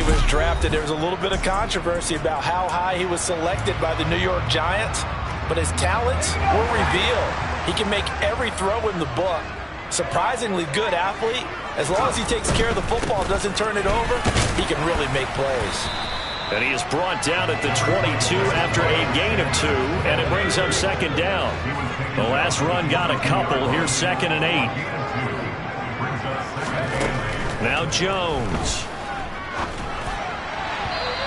was drafted, there was a little bit of controversy about how high he was selected by the New York Giants, but his talents were revealed. He can make every throw in the book. Surprisingly good athlete. As long as he takes care of the football, doesn't turn it over, he can really make plays. And he is brought down at the 22 after a gain of 2, and it brings up second down. The last run got a couple. Here's 2nd and 8. Now Jones.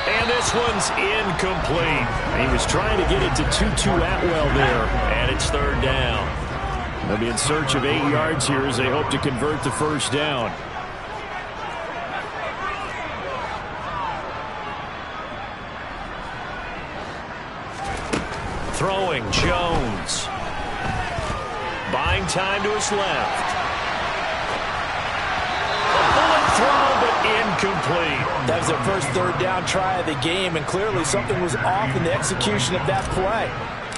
And this one's incomplete. He was trying to get it to Tutu Atwell there, and it's 3rd down. They'll be in search of 8 yards here as they hope to convert the first down. Throwing Jones. Buying time to his left. A bullet throw, but incomplete. That was their first 3rd down try of the game, and clearly something was off in the execution of that play.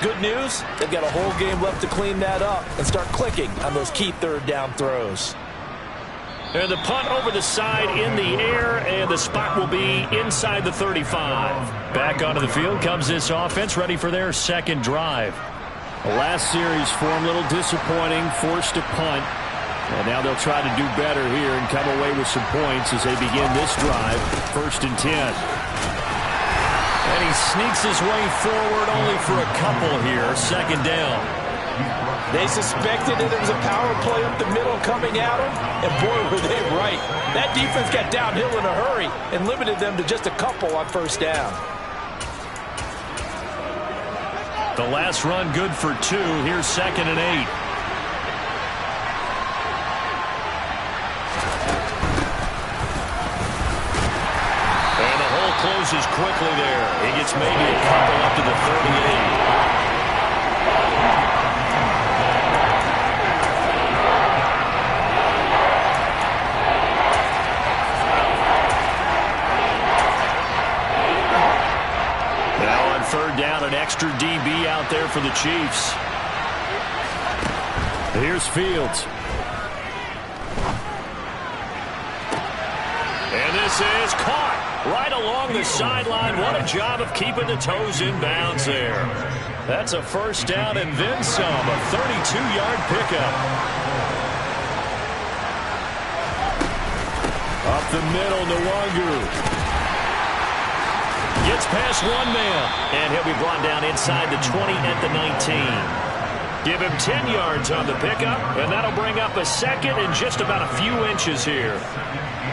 Good news, they've got a whole game left to clean that up and start clicking on those key 3rd down throws. And the punt over the side in the air, and the spot will be inside the 35. Back onto the field comes this offense, ready for their second drive. The last series for them, a little disappointing, forced to punt. And now they'll try to do better here and come away with some points as they begin this drive, 1st and 10. And he sneaks his way forward only for a couple here, 2nd down. They suspected that it was a power play up the middle coming at them, and boy, were they right. That defense got downhill in a hurry and limited them to just a couple on 1st down. The last run good for 2. Here's 2nd and 8. And the hole closes quickly there. He gets maybe a couple up to the 38. Third down, an extra DB out there for the Chiefs. Here's Fields. And this is caught right along the sideline. What a job of keeping the toes in bounds there. That's a 1st down and then some, a 32-yard pickup. Up the middle, Nwangu. Gets past one man, and he'll be brought down inside the 20 at the 19. Give him 10 yards on the pickup, and that'll bring up a 2nd and just about a few inches here.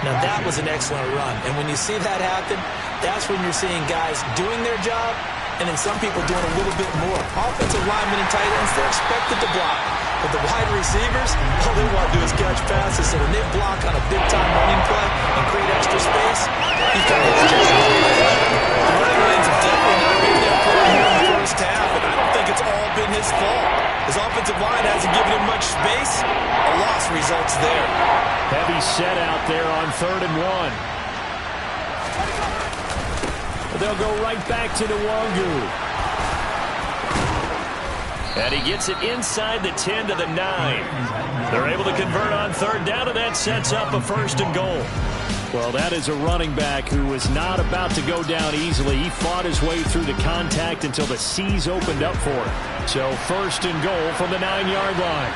Now, that was an excellent run, and when you see that happen, that's when you're seeing guys doing their job, and then some people doing a little bit more. Offensive linemen and tight ends, they're expected to block. But the wide receivers, all they want to do is catch passes. So when they block on a big-time running play and create extra space, he's got to watch it. The running lanes have definitely not been there for him in the first half, and I don't think it's all been his fault. His offensive line hasn't given him much space. A loss results there. Heavy set out there on 3rd and 1. They'll go right back to Nwangu. And he gets it inside the 10 to the 9. They're able to convert on 3rd down, and that sets up a 1st and goal. Well, that is a running back who was not about to go down easily. He fought his way through the contact until the seas opened up for him. So 1st and goal from the 9-yard line.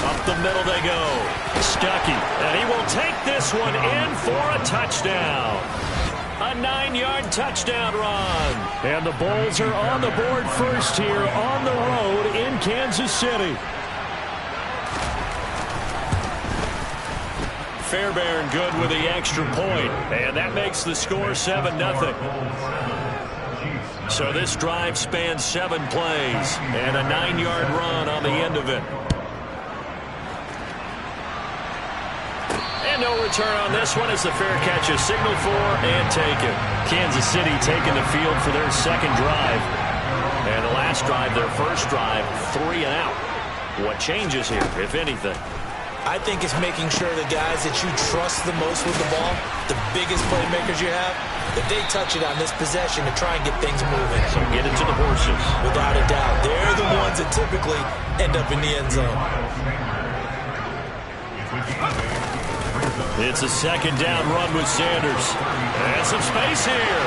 Up the middle they go. Stuckey, and he will take this one in for a touchdown. A 9-yard touchdown run. And the Bulls are on the board first here on the road in Kansas City. Fairbairn good with the extra point, and that makes the score 7-0. So this drive spans 7 plays and a 9-yard run on the end of it. And no return on this one as the fair catch is signaled for and taken. Kansas City taking the field for their second drive. And the last drive, their first drive, 3 and out. What changes here, if anything? I think it's making sure the guys that you trust the most with the ball, the biggest playmakers you have, that they touch it on this possession to try and get things moving. So get it to the horses. Without a doubt. They're the ones that typically end up in the end zone. It's a second down run with Sanders. And some space here.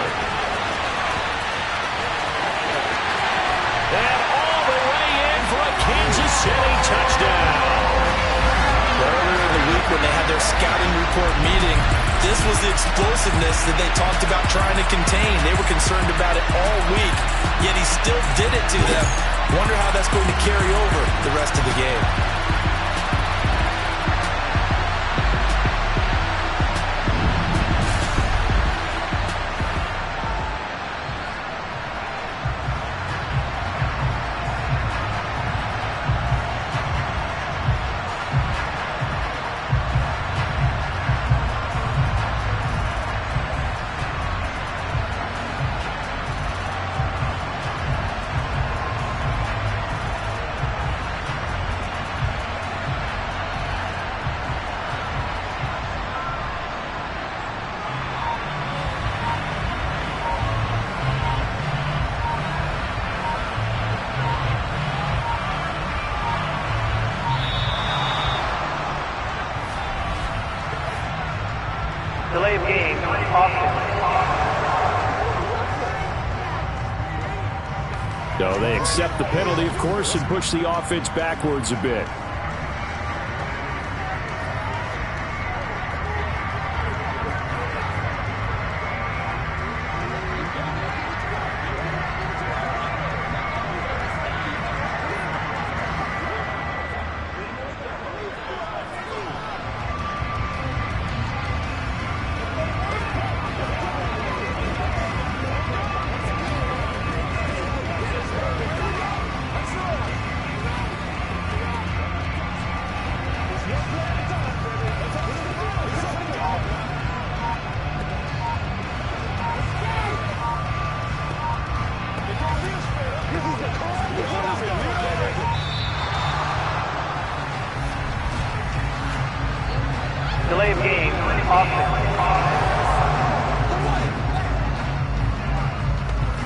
And all the way in for a Kansas City touchdown. Earlier in the week when they had their scouting report meeting, this was the explosiveness that they talked about trying to contain. They were concerned about it all week, yet he still did it to them. Wonder how that's going to carry over the rest of the game. Delay of game, offense. So they accept the penalty, of course, and push the offense backwards a bit. Delay of game, offense.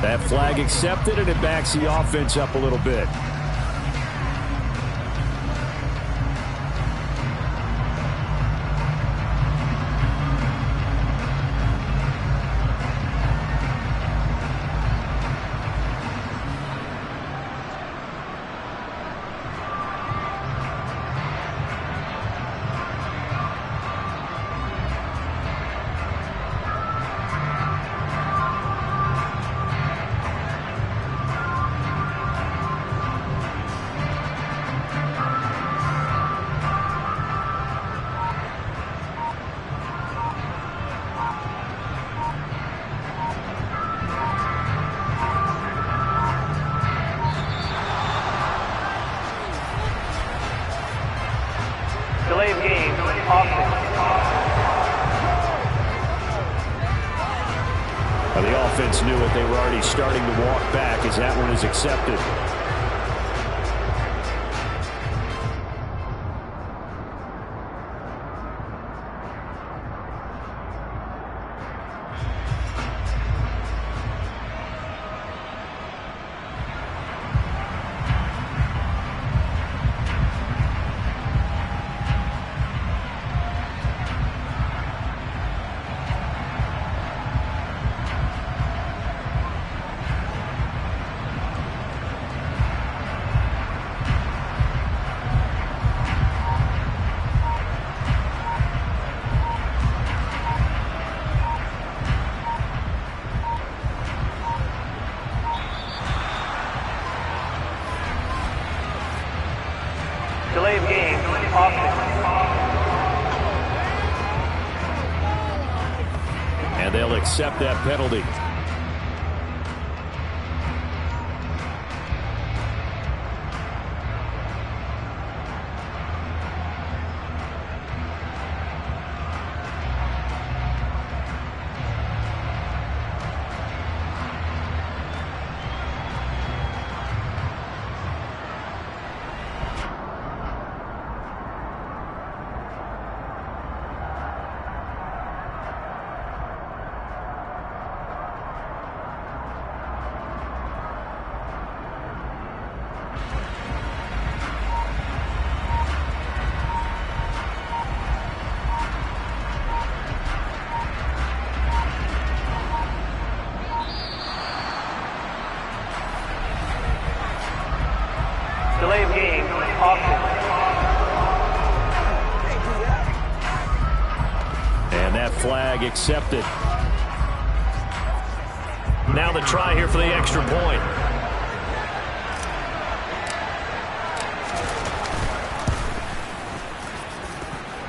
That flag accepted, and it backs the offense up a little bit. Delay of game, offense. Well, the offense knew it. They were already starting to walk back as that one is accepted. Delay of game, offense. And they'll accept that penalty. that flag accepted. Now the try here for the extra point.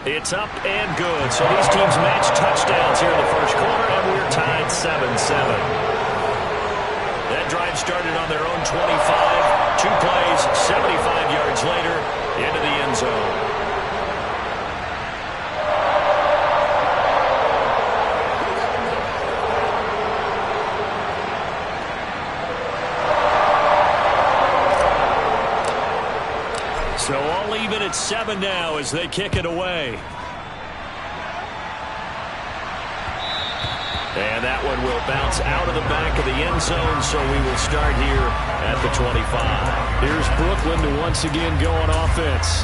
It's up and good. So these teams match touchdowns here in the first quarter, and we're tied 7-7. That drive started on their own 25. 2 plays, 75 yards later, into the end zone. So all even at 7 now as they kick it away. And that one will bounce out of the back of the end zone, so we will start here at the 25. Here's Brooklyn to once again go on offense.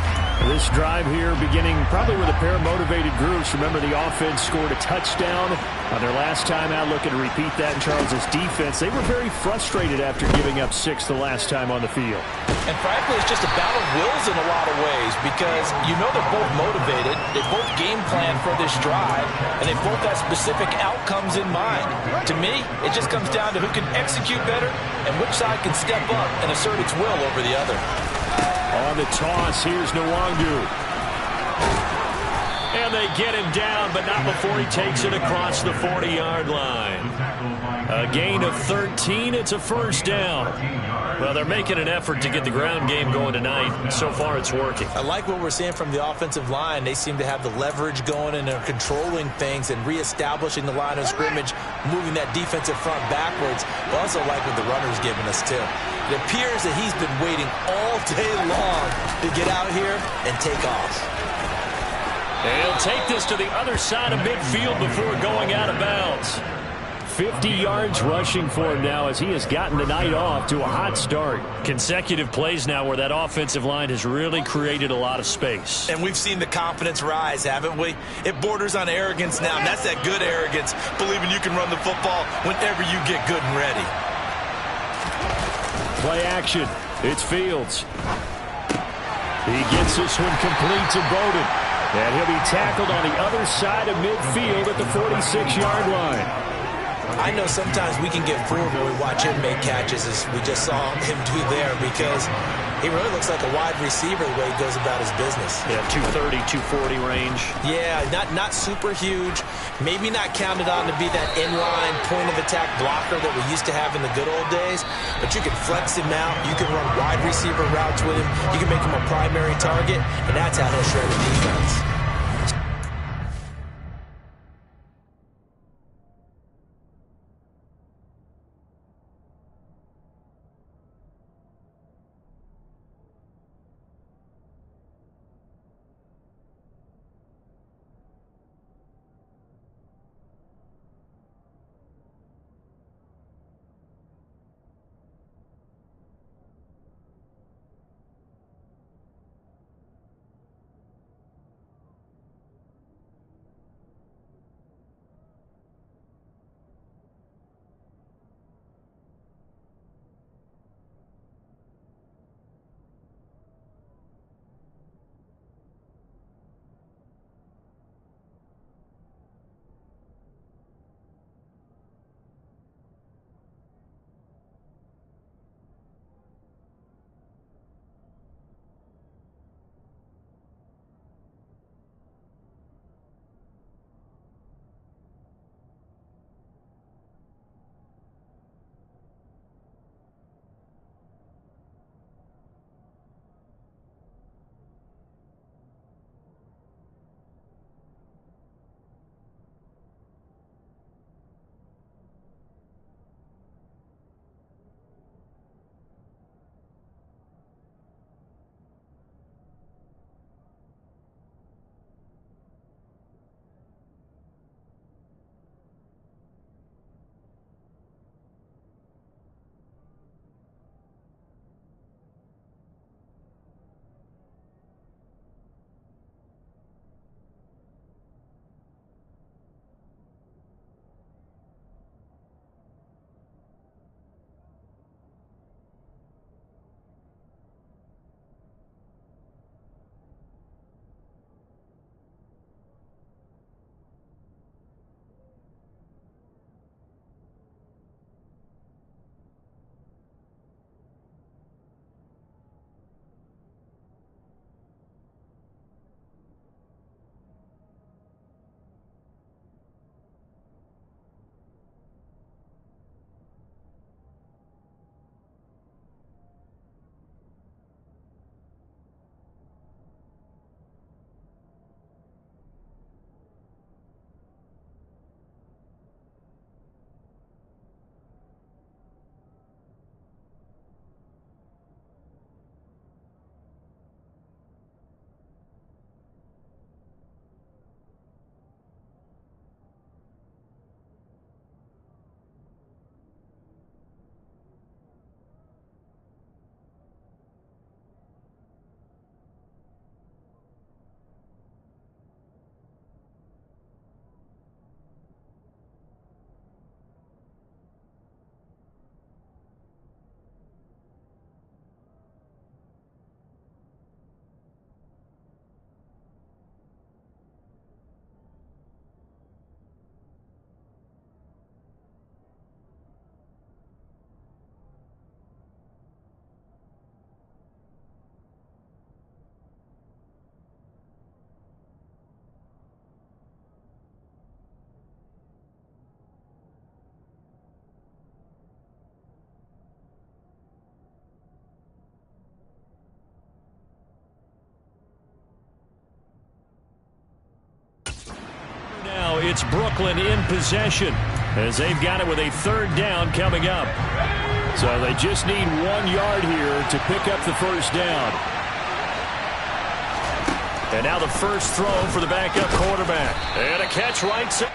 This drive here beginning probably with a pair of motivated groups. Remember, the offense scored a touchdown on their last time out. Looking to repeat that in Charles's defense. They were very frustrated after giving up 6 the last time on the field. And frankly, it's just a battle of wills in a lot of ways because you know they're both motivated. They both game plan for this drive, and they both have specific outcomes in mind. To me, it just comes down to who can execute better and which side can step up and assert its will over the other. On the toss, here's Nwangu. And they get him down, but not before he takes it across the 40-yard line. A gain of 13. It's a first down. Well, they're making an effort to get the ground game going tonight. So far, it's working. I like what we're seeing from the offensive line. They seem to have the leverage going, and they're controlling things and reestablishing the line of scrimmage, moving that defensive front backwards. But also like what the runner's giving us, too. It appears that he's been waiting all day long to get out here and take off. And he'll take this to the other side of midfield before going out of bounds. 50 yards rushing for him now as he has gotten the night off to a hot start. Consecutive plays now where that offensive line has really created a lot of space. And we've seen the confidence rise, haven't we? It borders on arrogance now, and that's that good arrogance, believing you can run the football whenever you get good and ready. Play action. It's Fields. He gets this one complete to Bowden. And he'll be tackled on the other side of midfield at the 46-yard line. I know sometimes we can get fooled when we watch him make catches, as we just saw him do there, because he really looks like a wide receiver the way he goes about his business. Yeah, 230, 240 range. Yeah, not super huge. Maybe not counted on to be that inline point-of-attack blocker that we used to have in the good old days, but you can flex him out. You can run wide receiver routes with him. You can make him a primary target, and that's how he'll shred the defense. it's Brooklyn in possession as they've got it with a third down coming up. So they just need 1 yard here to pick up the first down. And now the first throw for the backup quarterback. And a catch right side.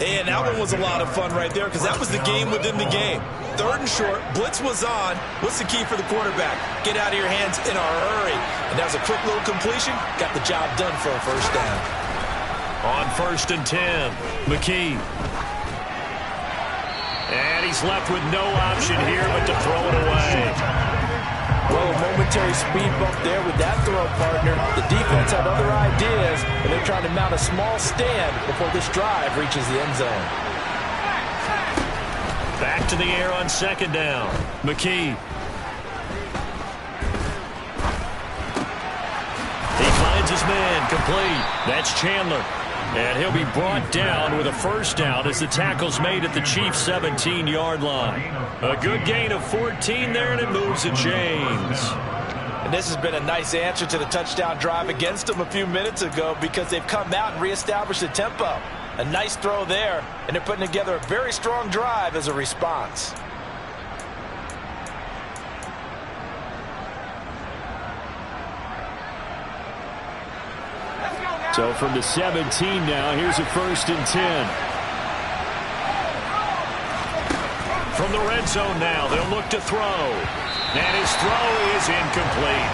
And that one was a lot of fun right there because that was the game within the game. Third and short, blitz was on. What's the key for the quarterback? Get out of your hands in a hurry. And that was a quick little completion. Got the job done for a first down. On 1st and 10, McKee. And he's left with no option here but to throw it away. Well, a momentary speed bump there with that throw, partner. The defense had other ideas, and they're trying to mount a small stand before this drive reaches the end zone. Back to the air on 2nd down. McKee. He finds his man complete. That's Chandler. And he'll be brought down with a first down as the tackle's made at the Chiefs' 17-yard line. A good gain of 14 there, and it moves the chains. And this has been a nice answer to the touchdown drive against them a few minutes ago because they've come out and reestablished the tempo. A nice throw there, and they're putting together a very strong drive as a response. Let's go, guys. So from the 17 now, here's a 1st and 10. From the red zone now, they'll look to throw. And his throw is incomplete.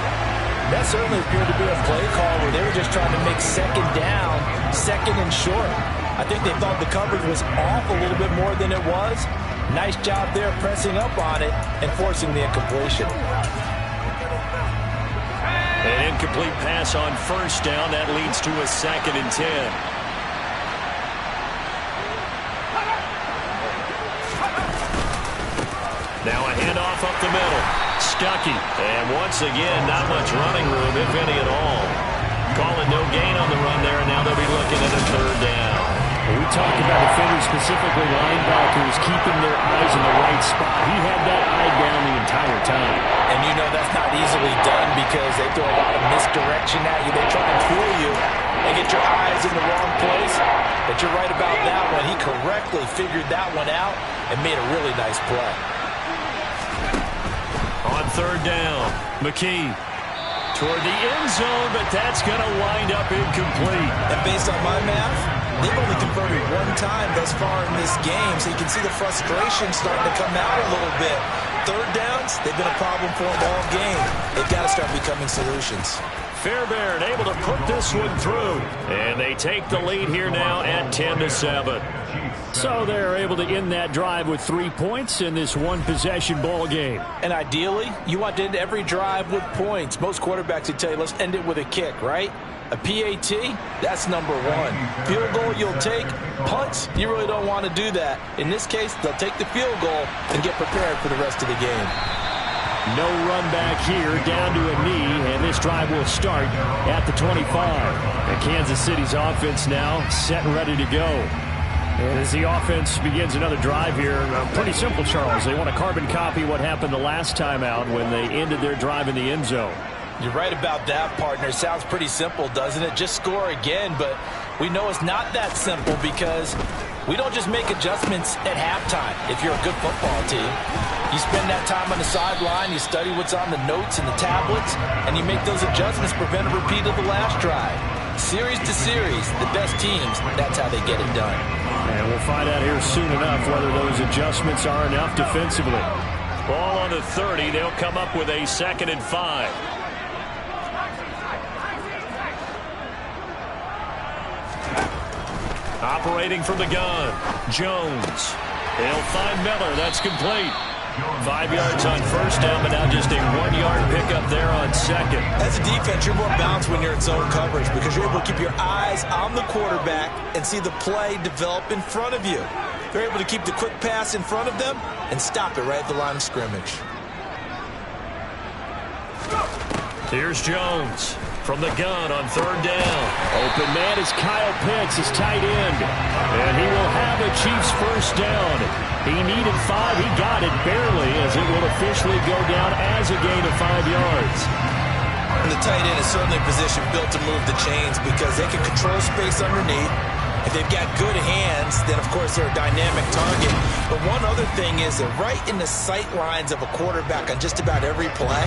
That certainly appeared to be a play call where they were just trying to make second down, second and short. I think they thought the coverage was off a little bit more than it was. Nice job there pressing up on it and forcing the incompletion. An incomplete pass on 1st down. That leads to a 2nd and 10. Now a handoff up the middle. Stuckey. And once again, not much running room, if any at all. Calling no gain on the run there, and now they'll be looking at a 3rd down. We talk about defenders, specifically linebackers, keeping their eyes in the right spot. He had that eye down the entire time. And you know that's not easily done because they throw a lot of misdirection at you. They try and fool you and get your eyes in the wrong place. But you're right about that one. He correctly figured that one out and made a really nice play. On 3rd down, McKee toward the end zone, but that's going to wind up incomplete. And based on my math, they've only converted one time thus far in this game, so you can see the frustration starting to come out a little bit. 3rd downs, they've been a problem for them all game. They've got to start becoming solutions. Fairbairn able to put this one through. And they take the lead here now at 10-7. So they're able to end that drive with 3 points in this one-possession ball game. And ideally, you want to end every drive with points. Most quarterbacks would tell you, let's end it with a kick, right? A PAT, that's number 1. Field goal you'll take. Punts, you really don't want to do that. In this case, they'll take the field goal and get prepared for the rest of the game. No run back here, down to a knee, and this drive will start at the 25. And Kansas City's offense now set and ready to go. And as the offense begins another drive here, pretty simple, Charles. They want to carbon copy what happened the last time out when they ended their drive in the end zone. You're right about that, partner. Sounds pretty simple, doesn't it? Just score again, but we know it's not that simple because we don't just make adjustments at halftime if you're a good football team. You spend that time on the sideline, you study what's on the notes and the tablets, and you make those adjustments to prevent a repeat of the last drive. Series to series, the best teams, that's how they get it done. And we'll find out here soon enough whether those adjustments are enough defensively. Ball on the 30, they'll come up with a 2nd and 5. Operating from the gun, Jones. He'll find Miller. That's complete. 5 yards on 1st down, but now just a 1-yard pickup there on 2nd. As a defense, you're more balanced when you're in zone coverage because you're able to keep your eyes on the quarterback and see the play develop in front of you. They're able to keep the quick pass in front of them and stop it right at the line of scrimmage. Here's Jones from the gun on 3rd down. Open man is Kyle Pitts, his tight end. And he will have a Chiefs 1st down. He needed 5. He got it barely as it will officially go down as a gain of 5 yards. And the tight end is certainly a position built to move the chains because they can control space underneath. If they've got good hands, then, of course, they're a dynamic target. But one other thing is they're right in the sight lines of a quarterback on just about every play.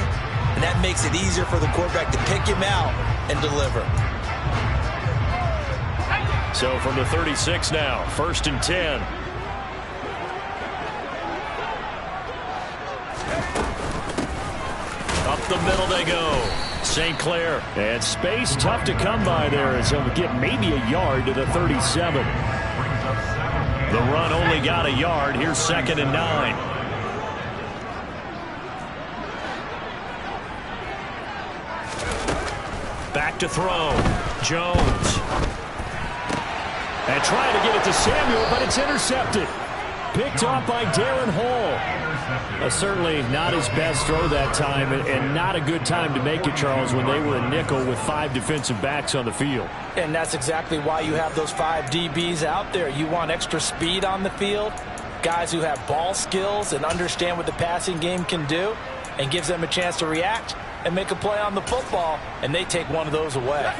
And that makes it easier for the quarterback to pick him out and deliver. So from the 36 now, 1st and 10. Up the middle they go. St. Clair. And space tough to come by there as he'll get maybe a yard to the 37. The run only got a yard. Here's 2nd and 9. Back to throw. Jones. And trying to get it to Samuel, but it's intercepted. Picked off by Darren Hall. Certainly not his best throw that time, and not a good time to make it, Charles, when they were a nickel with 5 defensive backs on the field. And that's exactly why you have those 5 DBs out there. You want extra speed on the field, guys who have ball skills and understand what the passing game can do, and gives them a chance to react and make a play on the football, and they take one of those away.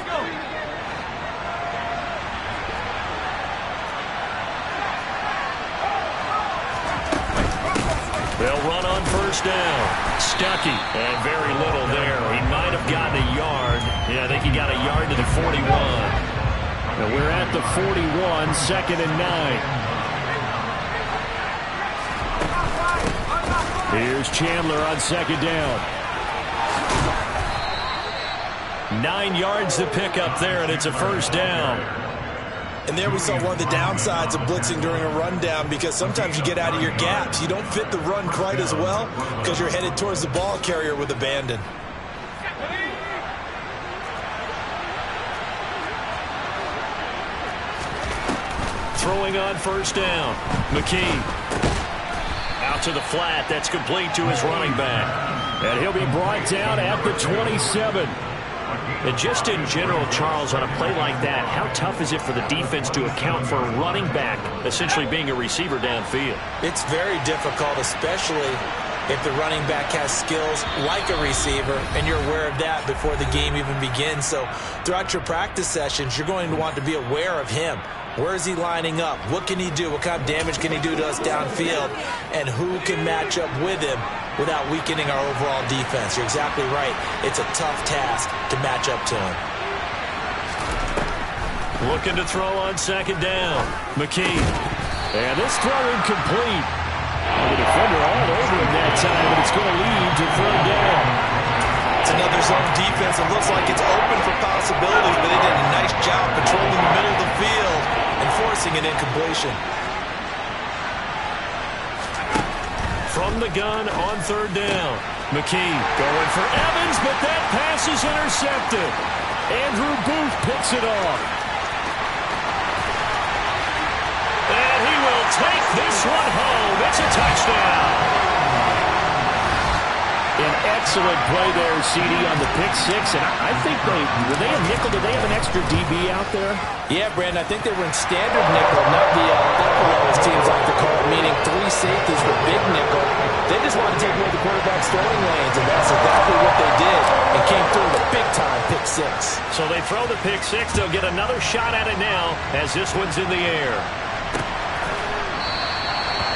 They'll run on 1st down. Stuckey, and very little there. He might have gotten a yard. Yeah, I think he got a yard to the 41. And we're at the 41, 2nd and 9. Here's Chandler on 2nd down. 9 yards to pick up there, and it's a 1st down. And there we saw one of the downsides of blitzing during a rundown, because sometimes you get out of your gaps. You don't fit the run quite as well because you're headed towards the ball carrier with abandon. Throwing on 1st down. McKee. Out to the flat. That's complete to his running back. And he'll be brought down at the 27. And just in general, Charles, on a play like that, how tough is it for the defense to account for a running back essentially being a receiver downfield? It's very difficult, especially if the running back has skills like a receiver, and you're aware of that before the game even begins. So throughout your practice sessions, you're going to want to be aware of him. Where is he lining up? What can he do? What kind of damage can he do to us downfield? And who can match up with him without weakening our overall defense? You're exactly right. It's a tough task to match up to him. Looking to throw on 2nd down. McKee. And this throw incomplete. The defender all over him that time, but it's going to lead to 3rd down. It's another zone defense. It looks like it's open for possibilities, but they did a nice job patrolling the middle of the field and forcing an incompletion. From the gun on 3rd down. McKee going for Evans, but that pass is intercepted. Andrew Booth picks it off. And he will take this one home. It's a touchdown. An excellent play there, CD, on the pick 6. And I think were they a nickel? Did they have an extra DB out there? Yeah, Brandon, I think they were in standard nickel, not the double, as teams like to call it, meaning 3 safeties for big nickel. They just wanted to take away the quarterback's throwing lanes, and that's exactly what they did, and came through with a big-time pick 6. So they throw the pick 6. They'll get another shot at it now as this one's in the air.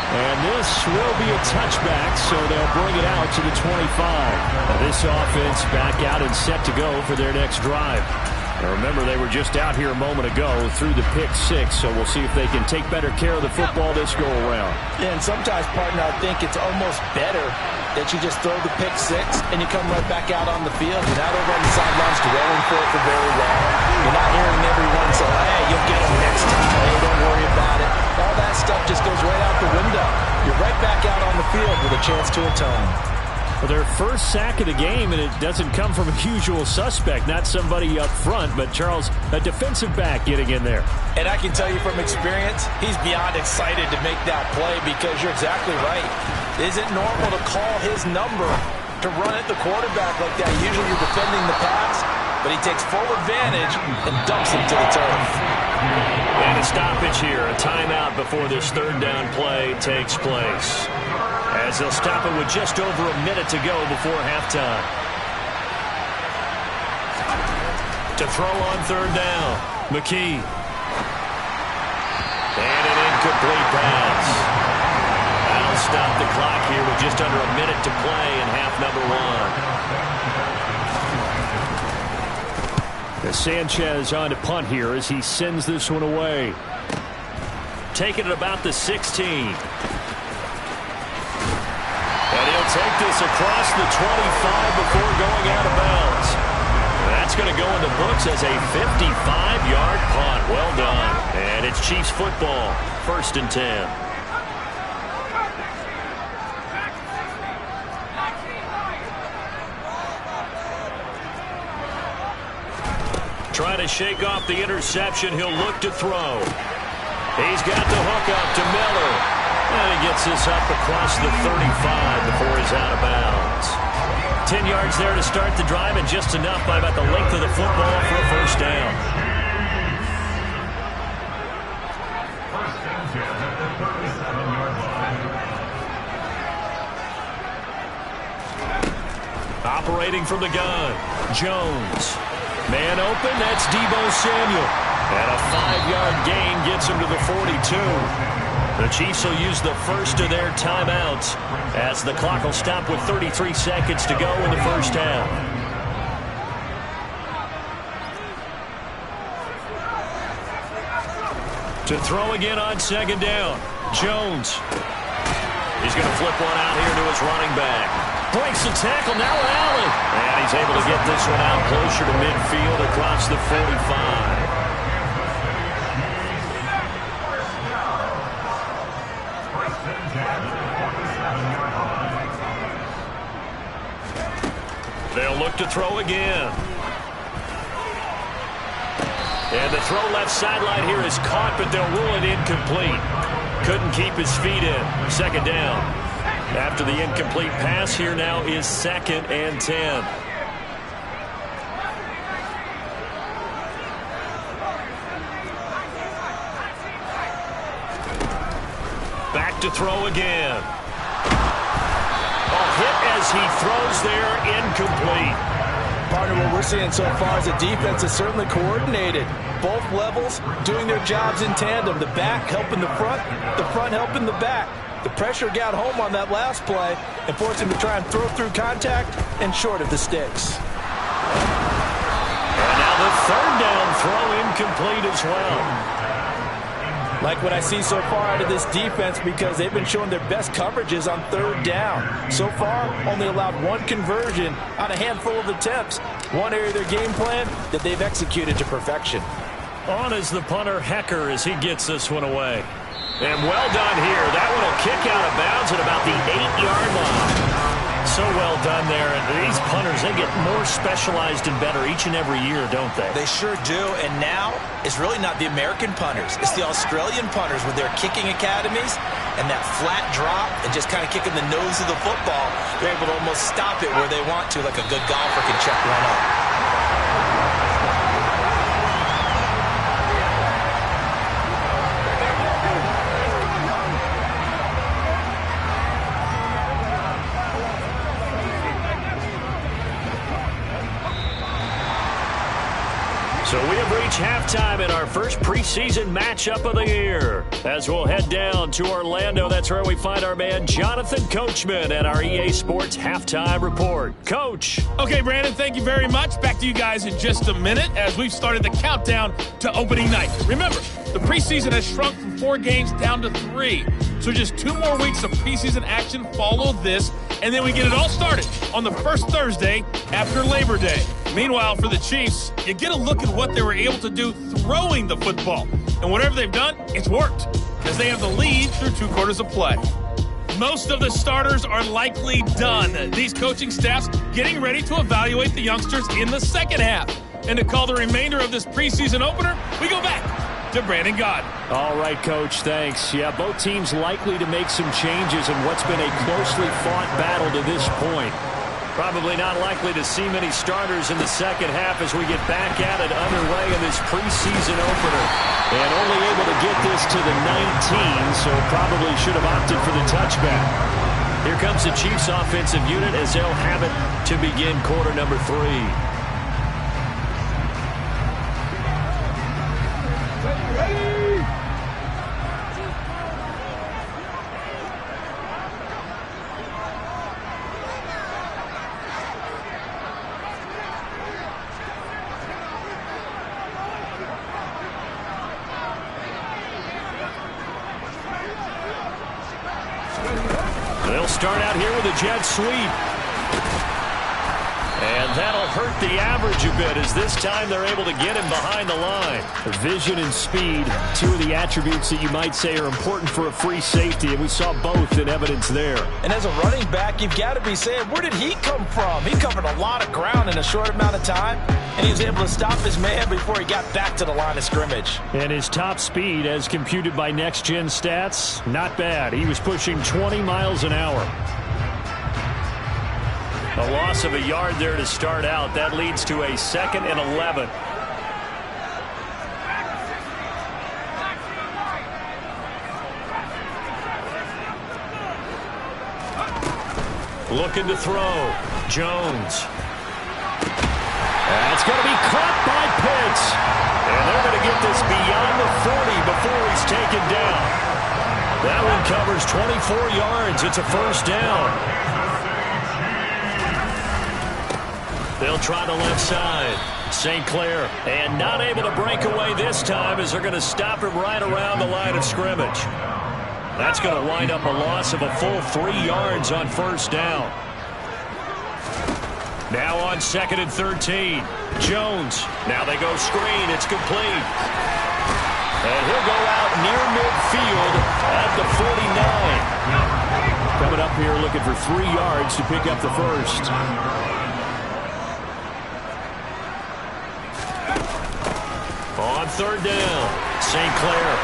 And this will be a touchback, so they'll bring it out to the 25. Now this offense back out and set to go for their next drive. Now remember, they were just out here a moment ago through the pick 6, so we'll see if they can take better care of the football this go-around. Yeah, and sometimes, partner, I think it's almost better that you just throw the pick 6 and you come right back out on the field. You're not over on the sidelines dwelling for it for very long. You're not hearing everyone say, hey, you'll get them next time. Hey, don't worry about it. All that stuff just goes right out the window. You're right back out on the field with a chance to atone. Well, their first sack of the game, and it doesn't come from a usual suspect, not somebody up front, but Charles, a defensive back getting in there. And I can tell you from experience, he's beyond excited to make that play, because you're exactly right. Is it normal to call his number to run at the quarterback like that? Usually you're defending the pass, but he takes full advantage and dumps him to the turf. And a stoppage here, a timeout before this 3rd down play takes place, as they'll stop it with just over a minute to go before halftime. To throw on 3rd down, McKee. And an incomplete pass. That'll stop the clock here with just under a minute to play in half number 1. Sanchez on to punt here as he sends this one away. Taking it about the 16. And he'll take this across the 25 before going out of bounds. That's going to go in the books as a 55-yard punt. Well done. And it's Chiefs football. 1st and 10. Trying to shake off the interception. He'll look to throw. He's got the hook up to Miller. And he gets this up across the 35 before he's out of bounds. 10 yards there to start the drive, and just enough by about the length of the football for a 1st down. Operating from the gun, Jones. Man open, that's Deebo Samuel. And a 5-yard gain gets him to the 42. The Chiefs will use the first of their timeouts as the clock will stop with 33 seconds to go in the 1st half. To throw again on second down. Jones. He's going to flip one out here to his running back. Breaks the tackle, now Allen. And he's able to get this one out closer to midfield across the 45. They'll look to throw again. And the throw left sideline here is caught, but they'll rule it incomplete. Couldn't keep his feet in. Second down. After the incomplete pass, here now is 2nd and 10. Back to throw again. Hit as he throws there, incomplete. Partner, what we're seeing so far is the defense is certainly coordinated. Both levels doing their jobs in tandem. The back helping the front helping the back. The pressure got home on that last play and forced him to try and throw through contact and short of the sticks. And now the third down throw incomplete as well. Like what I see so far out of this defense, because they've been showing their best coverages on third down. So far, only allowed one conversion on a handful of attempts. One area of their game plan that they've executed to perfection. On is the punter, Hecker, as he gets this one away. And well done here. That one will kick out of bounds at about the 8-yard line. So well done there. And these punters, they get more specialized and better each and every year, don't they? They sure do. And now it's really not the American punters. It's the Australian punters with their kicking academies and that flat drop and just kind of kicking the nose of the football. They're able to almost stop it where they want to, like a good golfer can check one up. So we have reached halftime in our first preseason matchup of the year. As we'll head down to Orlando, that's where we find our man Jonathan Coachman at our EA Sports Halftime Report. Coach. Okay, Brandon, thank you very much. Back to you guys in just a minute as we've started the countdown to opening night. Remember, the preseason has shrunk from 4 games down to 3. So just 2 more weeks of preseason action follow this, and then we get it all started on the first Thursday after Labor Day. Meanwhile, for the Chiefs, you get a look at what they were able to do throwing the football. And whatever they've done, it's worked, as they have the lead through 2 quarters of play. Most of the starters are likely done. These coaching staffs getting ready to evaluate the youngsters in the second half. And to call the remainder of this preseason opener, we go back to Brandon Gaud. All right, Coach, thanks. Yeah, both teams likely to make some changes in what's been a closely fought battle to this point. Probably not likely to see many starters in the second half as we get back at it underway in this preseason opener. And only able to get this to the 19, so probably should have opted for the touchback. Here comes the Chiefs offensive unit as they'll have it to begin quarter number 3. They'll start out here with a jet sweep. And that'll hurt the average a bit as this time they're able to get him behind the line. Vision and speed, 2 of the attributes that you might say are important for a free safety, and we saw both in evidence there. And as a running back, you've got to be saying, where did he come from? He covered a lot of ground in a short amount of time, and he was able to stop his man before he got back to the line of scrimmage. And his top speed, as computed by Next Gen Stats, not bad. He was pushing 20 miles an hour. A loss of a yard there to start out. That leads to a 2nd and 11. Looking to throw. Jones. That's going to be caught by Pitts. And they're going to get this beyond the 40 before he's taken down. That one covers 24 yards. It's a first down. They'll try the left side. St. Clair, and not able to break away this time as they're going to stop him right around the line of scrimmage. That's going to wind up a loss of a full 3 yards on first down. Now on 2nd and 13. Jones. Now they go screen. It's complete. And he'll go out near midfield at the 49. Coming up here looking for 3 yards to pick up the first. On 3rd down, St. Clair.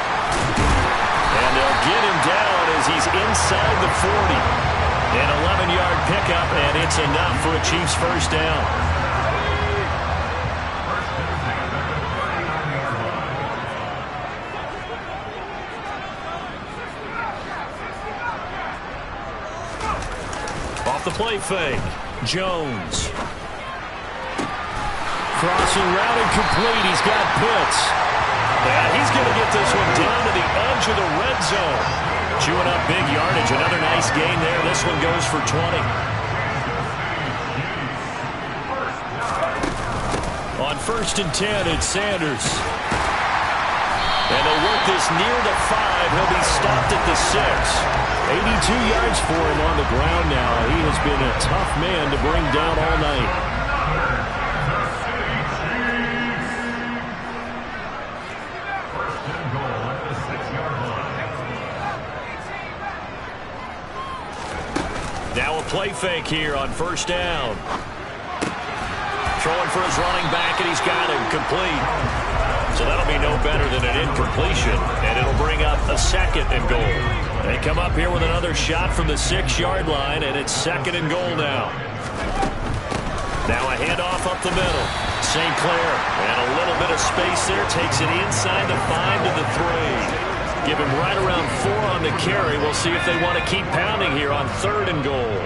And they'll get him down as he's inside the 40. An 11-yard pickup, and it's enough for a Chiefs first down. Off the play fake, Jones. Crossing route incomplete. He's got Pitts. And he's going to get this one down to the edge of the red zone. Chewing up big yardage. Another nice gain there. This one goes for 20. On 1st and 10, it's Sanders. And they work this near the 5. He'll be stopped at the 6. 82 yards for him on the ground now. He has been a tough man to bring down all night. Now a play fake here on 1st down. Throwing for his running back, and he's got him complete. So that'll be no better than an incompletion, and it'll bring up a 2nd and goal. They come up here with another shot from the 6-yard line, and it's 2nd and goal now. Now a handoff up the middle. St. Clair, and a little bit of space there, takes it inside the 5 to the 3. Give him right around 4 on the carry. We'll see if they want to keep pounding here on 3rd and goal.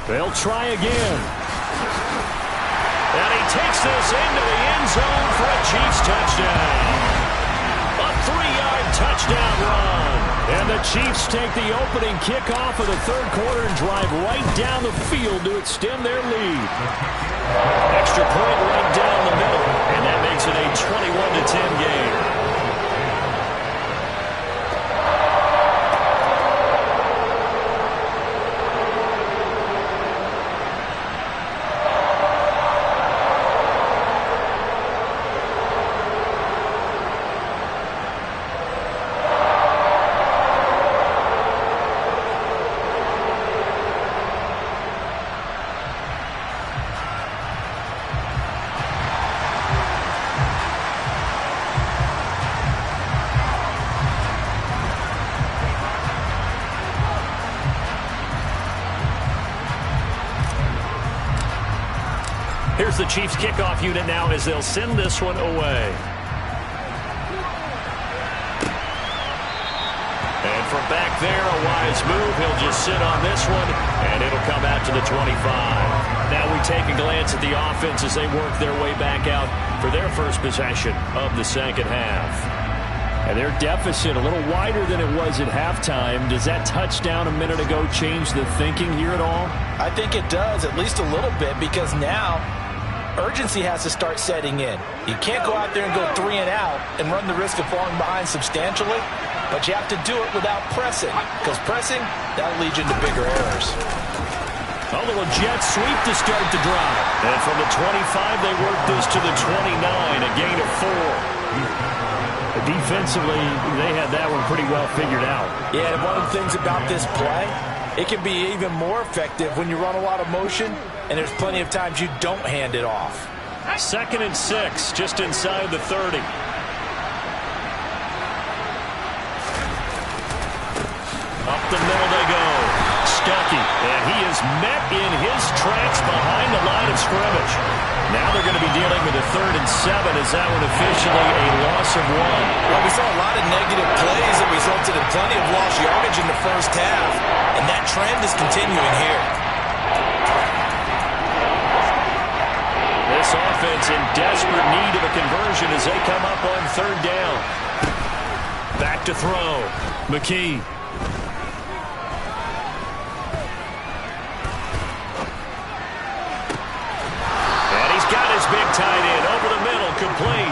They'll try again. And he takes this into the end zone for a Chiefs touchdown. A 3-yard touchdown run. And the Chiefs take the opening kickoff of the 3rd quarter and drive right down the field to extend their lead. Extra point right down the middle, and that makes it a 21-10 game. Here's the Chiefs kickoff unit now as they'll send this one away. And from back there, a wise move. He'll just sit on this one, and it'll come out to the 25. Now we take a glance at the offense as they work their way back out for their first possession of the 2nd half. And their deficit a little wider than it was at halftime. Does that touchdown a minute ago change the thinking here at all? I think it does, at least a little bit, because now urgency has to start setting in. You can't go out there and go 3 and out and run the risk of falling behind substantially, but you have to do it without pressing, because pressing, that'll lead you into bigger errors. A little jet sweep to start the drive. And from the 25, they work this to the 29, a gain of 4. Defensively, they had that one pretty well figured out. Yeah, and one of the things about this play, it can be even more effective when you run a lot of motion, and there's plenty of times you don't hand it off. 2nd and 6, just inside the 30. Up the middle they go. Stuckey, and he is met in his tracks behind the line of scrimmage. Now they're going to be dealing with a 3rd and 7 as that one officially a loss of 1. Well, we saw a lot of negative plays that resulted in plenty of lost yardage in the first half, and that trend is continuing here. This This offense in desperate need of a conversion as they come up on third down. Back to throw. McKee. And he's got his big tight end over the middle, complete.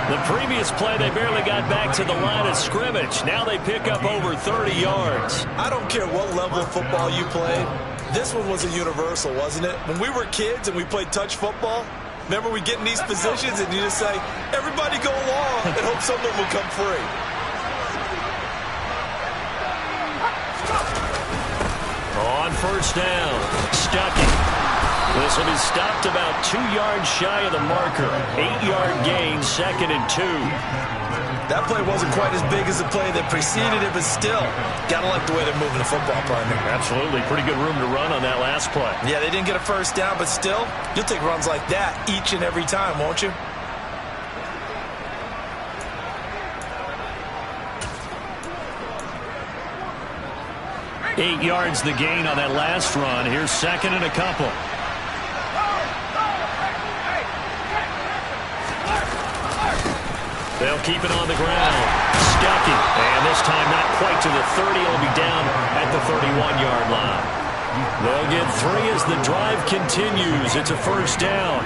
The previous play, they barely got back to the line of scrimmage. Now they pick up over 30 yards. I don't care what level of football you played. This one was a universal, wasn't it? When we were kids and we played touch football, remember we get in these positions and you just say, everybody go along and hope someone will come free. On first down, Stuckey. This one is stopped about 2 yards shy of the marker. 8-yard gain, 2nd and 2. That play wasn't quite as big as the play that preceded it, but still, gotta like the way they're moving the football, partner. Absolutely. Pretty good room to run on that last play. Yeah, they didn't get a first down, but still, you'll take runs like that each and every time, won't you? Eight yards the gain on that last run. Here's 2nd and a couple. They'll keep it on the ground. Stuckey. And this time not quite to the 30. It'll be down at the 31-yard line. They'll get 3 as the drive continues. It's a first down.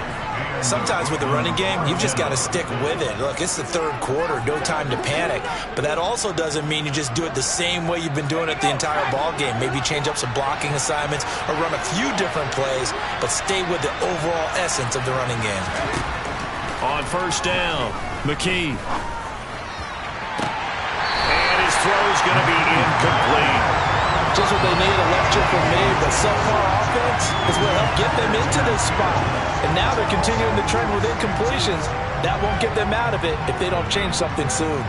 Sometimes with the running game, you've just got to stick with it. Look, it's the third quarter, no time to panic. But that also doesn't mean you just do it the same way you've been doing it the entire ball game. Maybe change up some blocking assignments or run a few different plays, but stay with the overall essence of the running game. On first down, McKee. And his throw's going to be incomplete. Just what they need, a lecture from me, but so far offense is what helped get them into this spot. And now they're continuing the trend with incompletions. That won't get them out of it if they don't change something soon.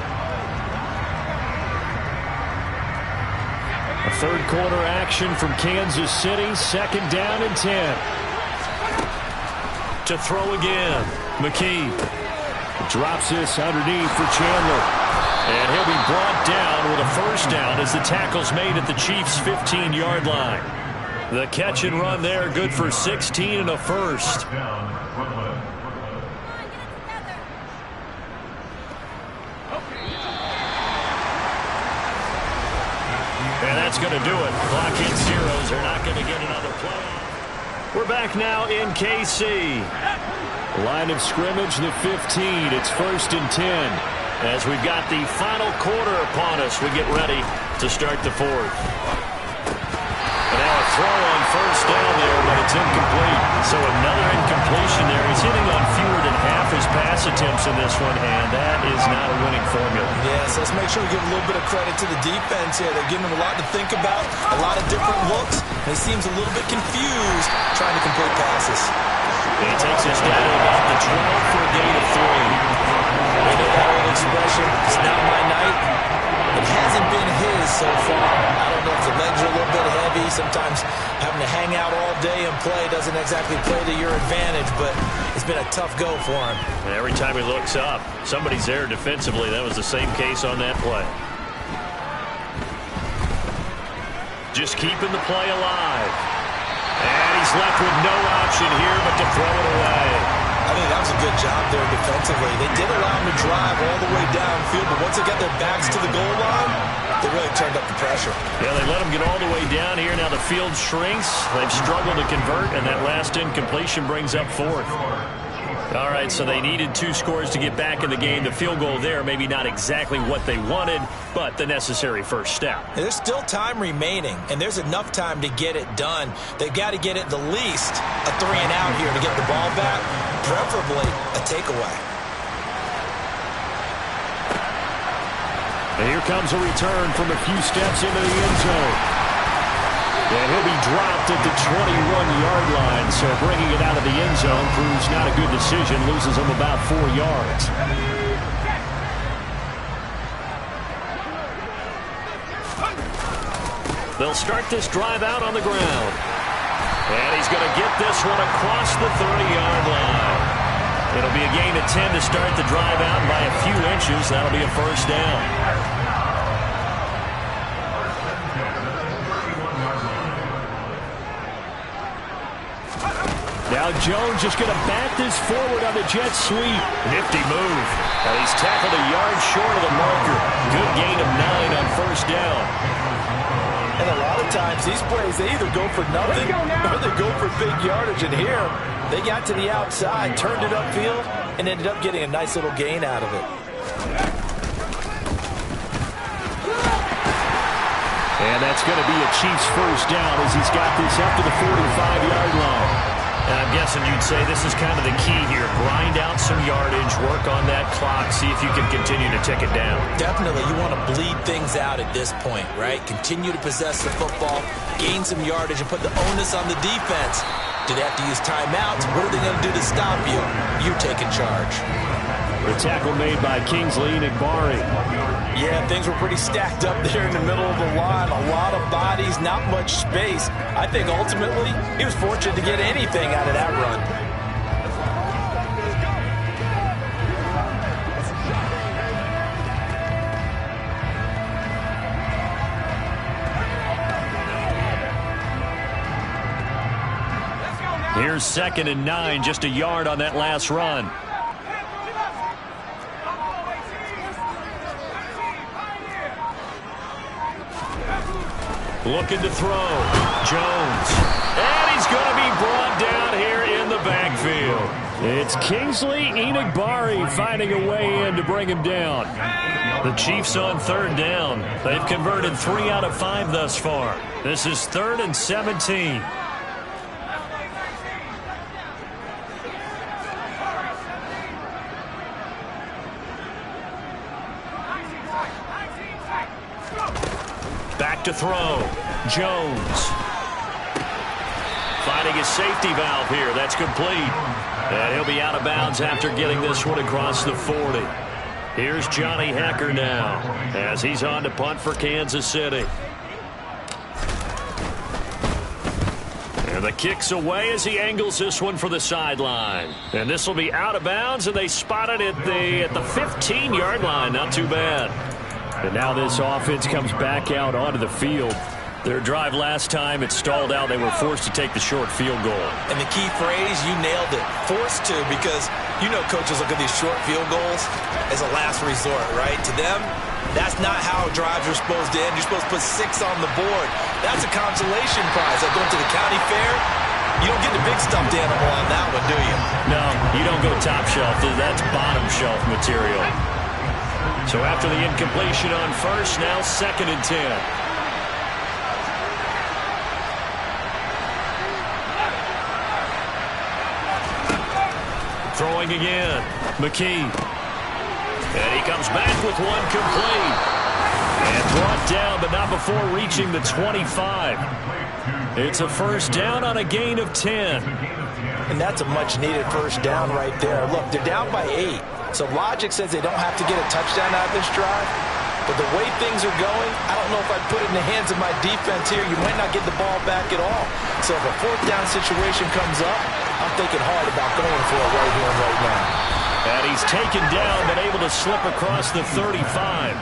A third quarter action from Kansas City, 2nd down and 10. To throw again, McKee. Drops this underneath for Chandler. And he'll be brought down with a first down as the tackle's made at the Chiefs' 15-yard line. The catch and run there, good for 16 and a first. And that's going to do it. Clock hit zeros. They're not going to get another play. We're back now in KC. Line of scrimmage, the 15. It's 1st and 10. As we've got the final quarter upon us, we get ready to start the 4th. And now a throw on first down there, but it's incomplete. So another incompletion there. He's hitting on fewer than half his pass attempts in this one, and that is not a winning formula. Yes, let's make sure we give a little bit of credit to the defense here. They're giving him a lot to think about, a lot of different looks, and he seems a little bit confused trying to complete passes. And he takes us down to about the 12 for a gain of 3. We know that old expression, it's not my night. It hasn't been his so far. I don't know if the legs are a little bit heavy. Sometimes having to hang out all day and play doesn't exactly play to your advantage, but it's been a tough go for him. And every time he looks up, somebody's there defensively. That was the same case on that play. Just keeping the play alive. And he's left with no option here but to throw it away. I think that was a good job there defensively. They did allow him to drive all the way downfield, but once they got their backs to the goal line, they really turned up the pressure. Yeah, they let him get all the way down here. Now the field shrinks. They've struggled to convert, and that last incompletion brings up 4th. All right, so they needed 2 scores to get back in the game. The field goal there, maybe not exactly what they wanted, but the necessary first step. And there's still time remaining, and there's enough time to get it done. They've got to get it the least a 3 and out here to get the ball back, preferably a takeaway. And here comes a return from a few steps into the end zone. And he'll be dropped at the 21-yard line, so bringing it out of the end zone proves not a good decision, loses him about 4 yards. They'll start this drive out on the ground. And he's going to get this one across the 30-yard line. It'll be a gain of 10 to start the drive out by a few inches. That'll be a first down. Now Jones just going to bat this forward on the jet sweep. Nifty move. And he's tackled a yard short of the marker. Good gain of 9 on first down. And a lot of times these plays, they either go for nothing or they go for big yardage. And here, they got to the outside, turned it upfield, and ended up getting a nice little gain out of it. And that's going to be a Chiefs first down as he's got this up to the 45-yard line. And I'm guessing you'd say this is kind of the key here. Grind out some yardage, work on that clock, see if you can continue to tick it down. Definitely. You want to bleed things out at this point, right? Continue to possess the football, gain some yardage, and put the onus on the defense. Do they have to use timeouts? What are they going to do to stop you? You take in charge. The tackle made by Kingsley Enagbari. Yeah, things were pretty stacked up there in the middle of the line. A lot of bodies, not much space. I think ultimately he was fortunate to get anything out of that run. Here's 2nd and 9, just a yard on that last run. Looking to throw. Jones. And he's going to be brought down here in the backfield. It's Kingsley Enagbari finding a way in to bring him down. The Chiefs on 3rd down. They've converted 3 out of 5 thus far. This is 3rd and 17. Back to throw. Jones. Finding his safety valve here. That's complete. And he'll be out of bounds after getting this one across the 40. Here's Johnny Hekker now as he's on to punt for Kansas City. And the kick's away as he angles this one for the sideline. And this will be out of bounds, and they spot it at the 15-yard line. Not too bad. And now this offense comes back out onto the field. Their drive last time, it stalled out. They were forced to take the short field goal. And the key phrase, you nailed it. Forced to, because you know coaches look at these short field goals as a last resort, right? To them, that's not how drives are supposed to end. You're supposed to put 6 on the board. That's a consolation prize. Like going to the county fair, you don't get the big stuffed animal on that one, do you? No, you don't go top shelf. That's bottom shelf material. So after the incompletion on first, now 2nd and 10. Throwing again. McKee. And he comes back with one complete. And brought down, but not before reaching the 25. It's a first down on a gain of 10. And that's a much-needed first down right there. Look, they're down by 8. So logic says they don't have to get a touchdown out of this drive. But the way things are going, I don't know if I'd put it in the hands of my defense here. You might not get the ball back at all. So if a 4th down situation comes up, I'm thinking hard about going for it right here and right now. And he's taken down, but able to slip across the 35.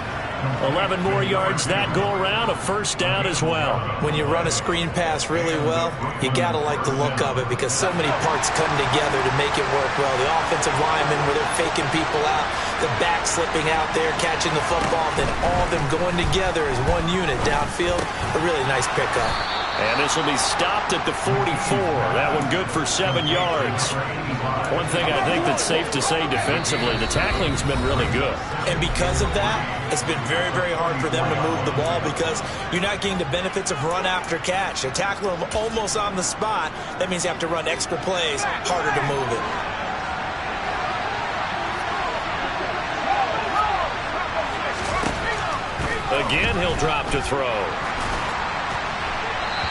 11 more yards that go around, a first down as well. When you run a screen pass really well, you got to like the look of it because so many parts come together to make it work well. The offensive linemen, where they're faking people out, the back slipping out there, catching the football, then all of them going together as one unit downfield. A really nice pickup. And this will be stopped at the 44. That one good for 7 yards. One thing I think that's safe to say defensively, the tackling's been really good. And because of that, it's been very, very hard for them to move the ball because you're not getting the benefits of run after catch. They tackle them almost on the spot. That means you have to run extra plays, harder to move it. Again, he'll drop to throw.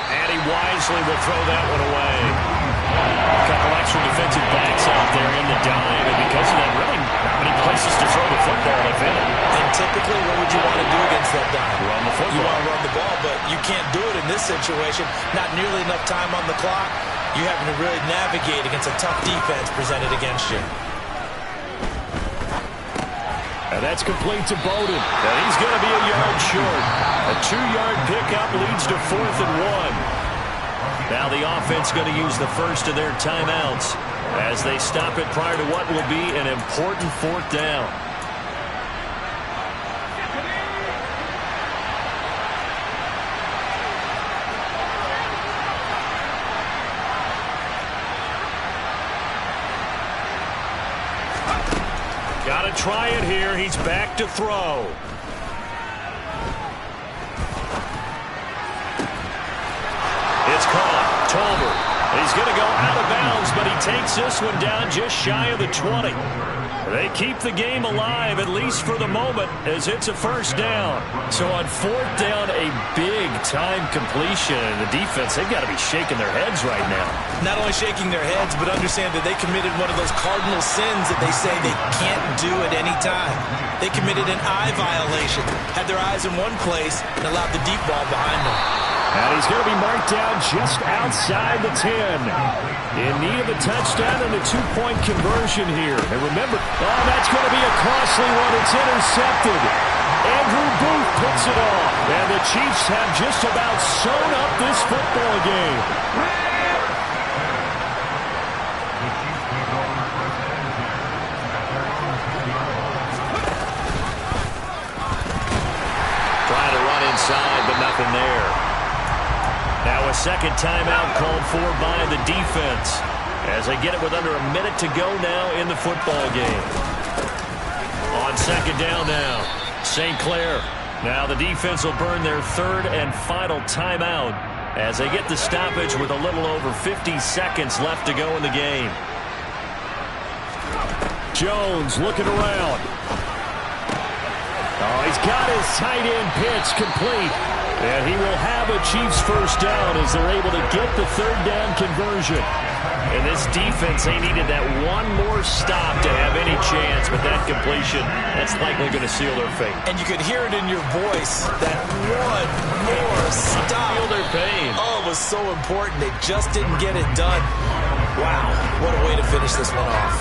And he wisely will throw that one away. A couple extra defensive backs out there in the dime, and because of that, really not many places to throw the football, if any. And typically, what would you want to do against that dime? Run the football. You want to run the ball, but you can't do it in this situation. Not nearly enough time on the clock. You're having to really navigate against a tough defense presented against you. And that's complete to Bowden. And he's going to be a yard short. A 2-yard pickup leads to 4th and 1. Now the offense going to use the first of their timeouts as they stop it prior to what will be an important fourth down. Got to try it here. He's back to throw. It's caught. Tolbert. He's going to go out of bounds, but he takes this one down just shy of the 20. They keep the game alive, at least for the moment, as it's a first down. So on fourth down, a big-time completion. And the defense, they've got to be shaking their heads right now. Not only shaking their heads, but understand that they committed one of those cardinal sins that they say they can't do at any time. They committed an eye violation, had their eyes in one place, and allowed the deep ball behind them. And he's going to be marked down just outside the 10. In need of a touchdown and a two-point conversion here. And remember, that's going to be a costly one. It's intercepted. Andrew Booth puts it off. And the Chiefs have just about sewn up this football game. Trying to run inside, but nothing there. Now a second timeout called for by the defense as they get it with under a minute to go now in the football game. On second down now, St. Clair. Now the defense will burn their third and final timeout as they get the stoppage with a little over 50 seconds left to go in the game. Jones looking around. Oh, he's got his tight end pitch complete. And he will have a Chiefs first down as they're able to get the third down conversion. And this defense, they needed that one more stop to have any chance, but that completion, that's likely going to seal their fate. And you could hear it in your voice, that one more stop. Feel their pain. Oh, it was so important. They just didn't get it done. Wow, what a way to finish this one off.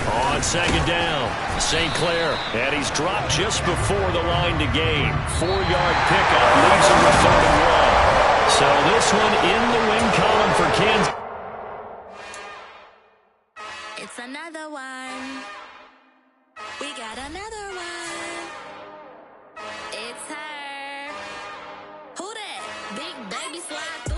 On second down, St. Clair, and he's dropped just before the line to gain. 4-yard pickup leaves him with 31. So this one in the win column for Kansas. It's another one. We got another one. It's her. Who that? Big baby slide through.